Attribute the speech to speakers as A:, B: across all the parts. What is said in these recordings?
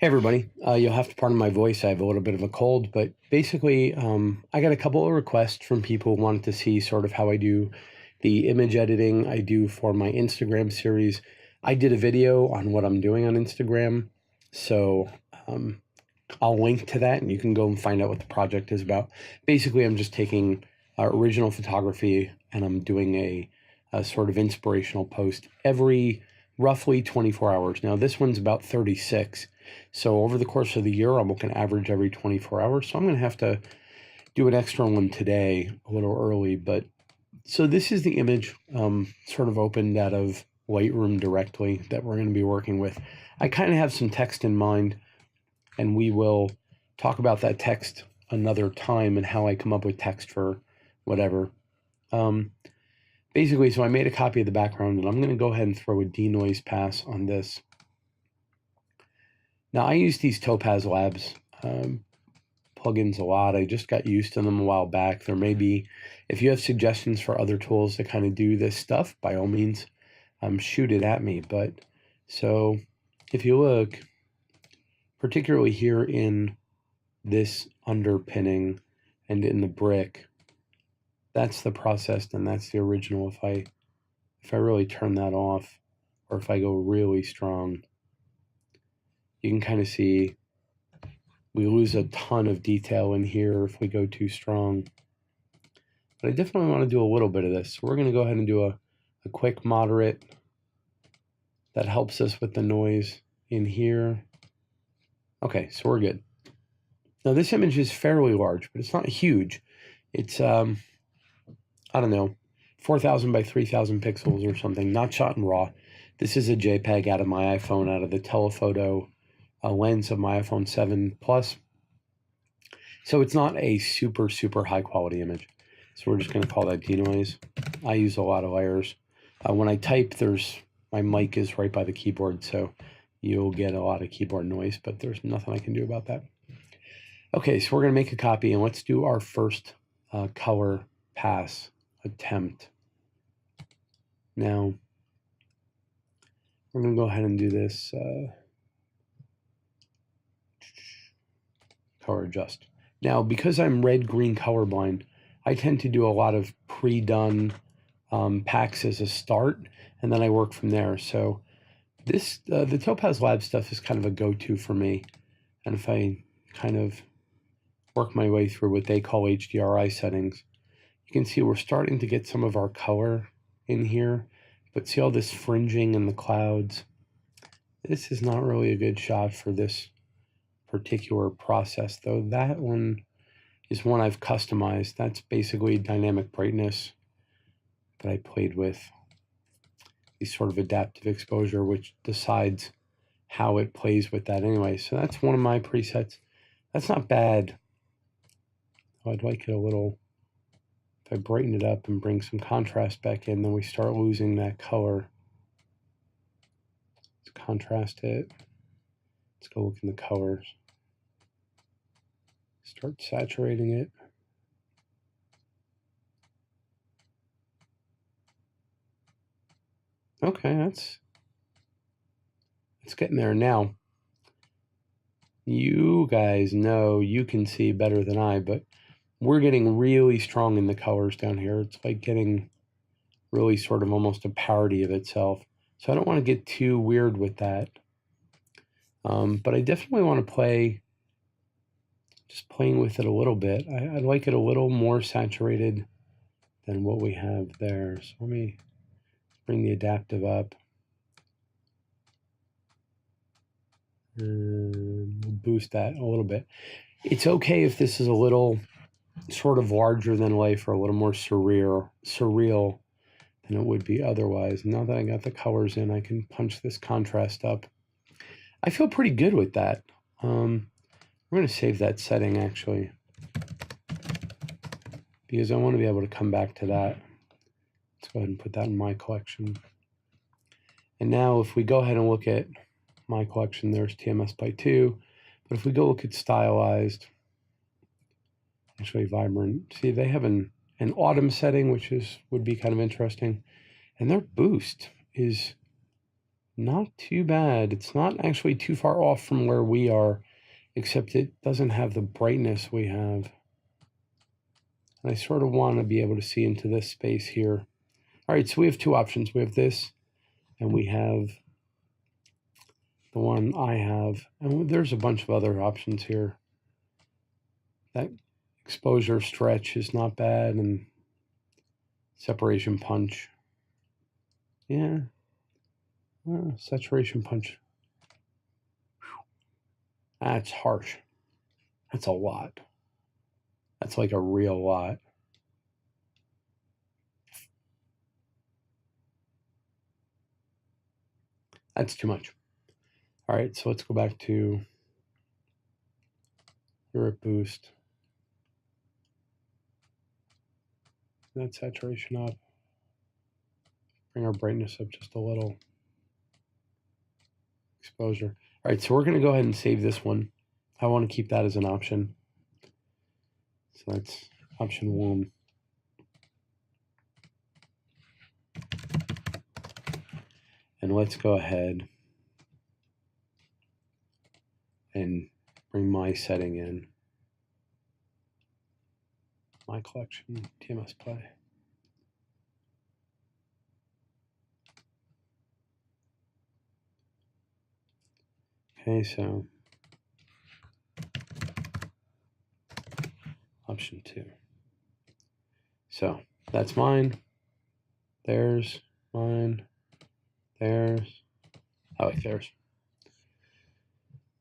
A: Hey everybody, you'll have to pardon my voice. I have a little bit of a cold, but basically, I got a couple of requests from people who wanted to see sort of how I do the image editing I do for my Instagram series. I did a video on what I'm doing on Instagram, so I'll link to that and you can go and find out what the project is about. Basically, I'm just taking original photography and I'm doing a sort of inspirational post every roughly 24 hours. Now, this one's about 36. So over the course of the year, I'm looking average every 24 hours. So I'm going to have to do an extra one today a little early. But so this is the image sort of opened out of Lightroom directly that we're going to be working with. I kind of have some text in mind, and we will talk about that text another time and how I come up with text for whatever. Basically, so I made a copy of the background, and I'm going to go ahead and throw a denoise pass on this. Now, I use these Topaz Labs plugins a lot. I just got used to them a while back. There may be, if you have suggestions for other tools that kind of do this stuff, by all means, shoot it at me. But so if you look, particularly here in this underpinning and in the brick, that's the processed and that's the original. If I really turn that off, or if I go really strong, you can kind of see we lose a ton of detail in here if we go too strong. But I definitely want to do a little bit of this. So we're going to go ahead and do a quick moderate that helps us with the noise in here. Okay, so we're good. Now this image is fairly large, but it's not huge. It's, I don't know, 4,000 by 3,000 pixels or something, not shot in RAW. This is a JPEG out of my iPhone, out of the telephoto lens of my iPhone 7 Plus. So it's not a super, super high quality image. So we're just going to call that denoise. I use a lot of layers. When I type, my mic is right by the keyboard, so you'll get a lot of keyboard noise, but there's nothing I can do about that. Okay, so we're going to make a copy, and let's do our first color pass attempt. Now, we're going to go ahead and do this color adjust. Now, because I'm red-green colorblind, I tend to do a lot of pre-done packs as a start, and then I work from there. So this, the Topaz Lab stuff is kind of a go-to for me. And if I kind of work my way through what they call HDRI settings, you can see we're starting to get some of our color in here, but see all this fringing in the clouds? This is not really a good shot for this particular process, though. That one is one I've customized. That's basically dynamic brightness that I played with. These sort of adaptive exposure, which decides how it plays with that anyway. So that's one of my presets. That's not bad. I'd like it a little, if I brighten it up and bring some contrast back in, then we start losing that color. Let's contrast it. Let's go look in the colors. Start saturating it. Okay, that's getting there. Now, you guys know you can see better than I, but we're getting really strong in the colors down here. It's like getting really sort of almost a parody of itself. So I don't want to get too weird with that. But I definitely want to play, just playing with it a little bit. I'd like it a little more saturated than what we have there. So let me bring the adaptive up. And we'll boost that a little bit. It's okay if this is a little sort of larger than life or a little more surreal than it would be otherwise. Now that I got the colors in, I can punch this contrast up. I feel pretty good with that. I'm going to save that setting actually, because I want to be able to come back to that. Let's go ahead and put that in my collection. And now if we go ahead and look at my collection, there's TMS by 2. But if we go look at stylized, actually vibrant, see they have an autumn setting, which would be kind of interesting. And their boost is not too bad. It's not actually too far off from where we are, except it doesn't have the brightness we have. And I sort of want to be able to see into this space here. All right, so we have two options. We have this, and we have the one I have. And there's a bunch of other options here. That exposure stretch is not bad, and separation punch. Yeah. Saturation punch. That's harsh. That's a lot. That's like a real lot. That's too much. All right, so let's go back to Europe boost. That saturation up. Bring our brightness up just a little. Exposure. All right, so we're going to go ahead and save this one. I want to keep that as an option. So that's option 1. And let's go ahead and bring my setting in. My collection, TMS play. Okay, so option 2. So that's mine. There's mine. There's. I like theirs.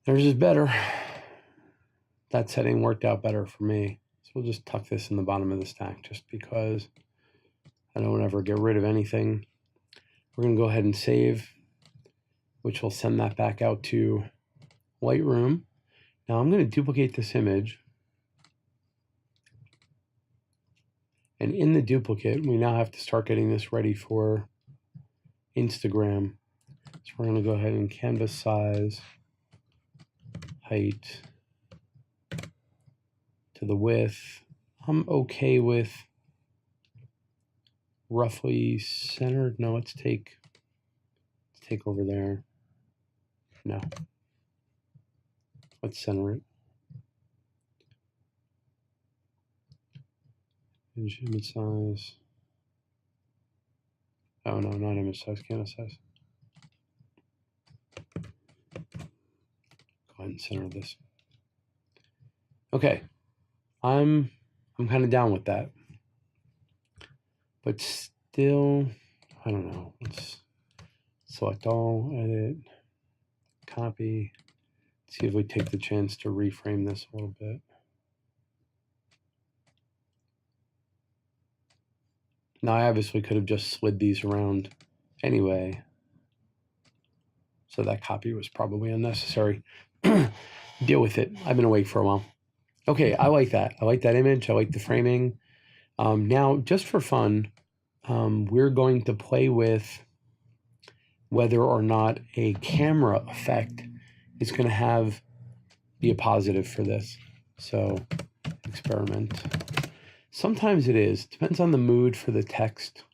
A: Theirs is better. That setting worked out better for me. So we'll just tuck this in the bottom of the stack just because I don't ever get rid of anything. We're going to go ahead and save, which will send that back out to Lightroom. Now I'm going to duplicate this image. And in the duplicate, we now have to start getting this ready for Instagram. So we're going to go ahead and canvas size, height, to the width. I'm okay with roughly centered. No, let's take over there. No. Let's center it. Image size. Oh no, not image size, canvas size. Go ahead and center this. Okay. I'm kind of down with that. But still, I don't know. Let's select all, edit, copy. See if we take the chance to reframe this a little bit. Now, I obviously could have just slid these around anyway. So that copy was probably unnecessary. Deal with it. I've been awake for a while. Okay, I like that. I like that image. I like the framing. Now, just for fun, we're going to play with whether or not a camera effect is going to be a positive for this. So, experiment. Sometimes it is. Depends on the mood for the text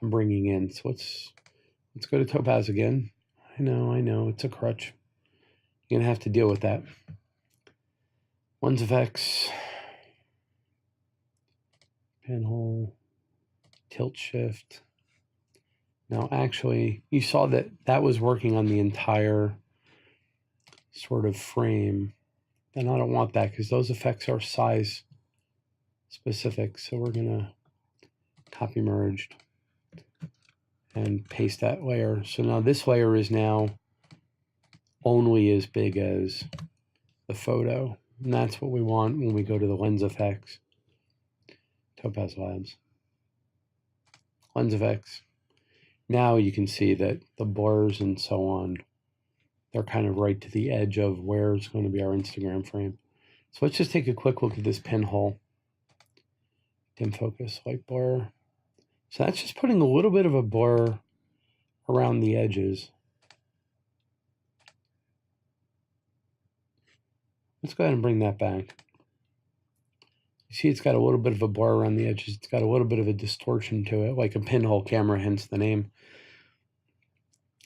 A: I'm bringing in. So let's go to Topaz again. I know, it's a crutch. You're going to have to deal with that. Lens effects, pinhole, tilt shift. Now, actually, you saw that was working on the entire sort of frame. And I don't want that because those effects are size specific. So we're going to copy merged and paste that layer. So now this layer is now only as big as the photo. And that's what we want when we go to the lens effects. Topaz Labs. Lens effects. Now you can see that the blurs and so on, they're kind of right to the edge of where it's going to be our Instagram frame. So let's just take a quick look at this pinhole. Dim focus, light blur. So that's just putting a little bit of a blur around the edges. Let's go ahead and bring that back. You see it's got a little bit of a blur around the edges. It's got a little bit of a distortion to it, like a pinhole camera, hence the name.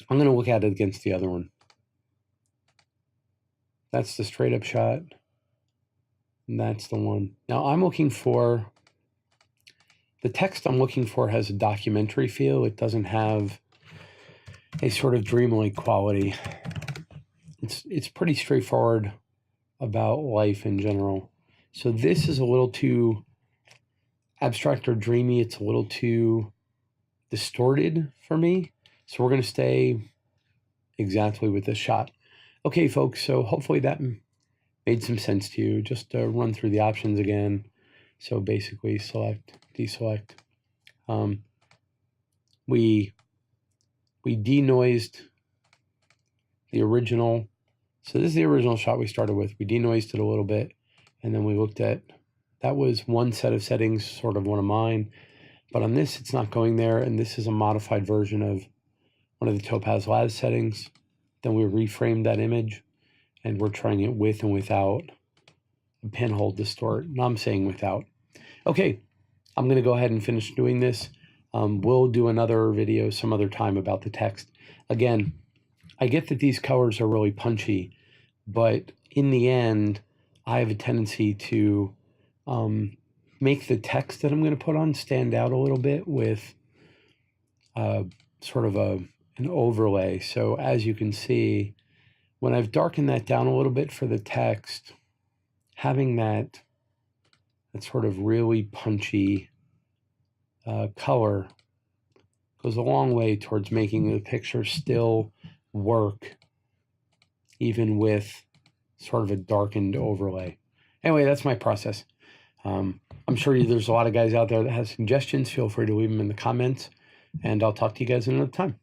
A: I'm going to look at it against the other one. That's the straight up shot. And that's the one. Now I'm looking for, the text I'm looking for has a documentary feel. It doesn't have a sort of dreamlike quality. It's pretty straightforward about life in general. So this is a little too abstract or dreamy. It's a little too distorted for me. So we're going to stay exactly with this shot. Okay, folks, so hopefully that made some sense to you. Just to run through the options again. So basically select, deselect. We denoised the original. So this is the original shot we started with. We denoised it a little bit, and then we looked at, that was one set of settings, sort of one of mine. But on this, it's not going there, and this is a modified version of one of the Topaz Labs settings. Then we reframed that image, and we're trying it with and without a pinhole distort. Now I'm saying without. Okay, I'm going to go ahead and finish doing this. We'll do another video some other time about the text. Again, I get that these colors are really punchy, but in the end, I have a tendency to make the text that I'm going to put on stand out a little bit with sort of an overlay. So as you can see, when I've darkened that down a little bit for the text, having that sort of really punchy color goes a long way towards making the picture still work, even with sort of a darkened overlay. Anyway, that's my process. I'm sure there's a lot of guys out there that have suggestions. Feel free to leave them in the comments, and I'll talk to you guys another time.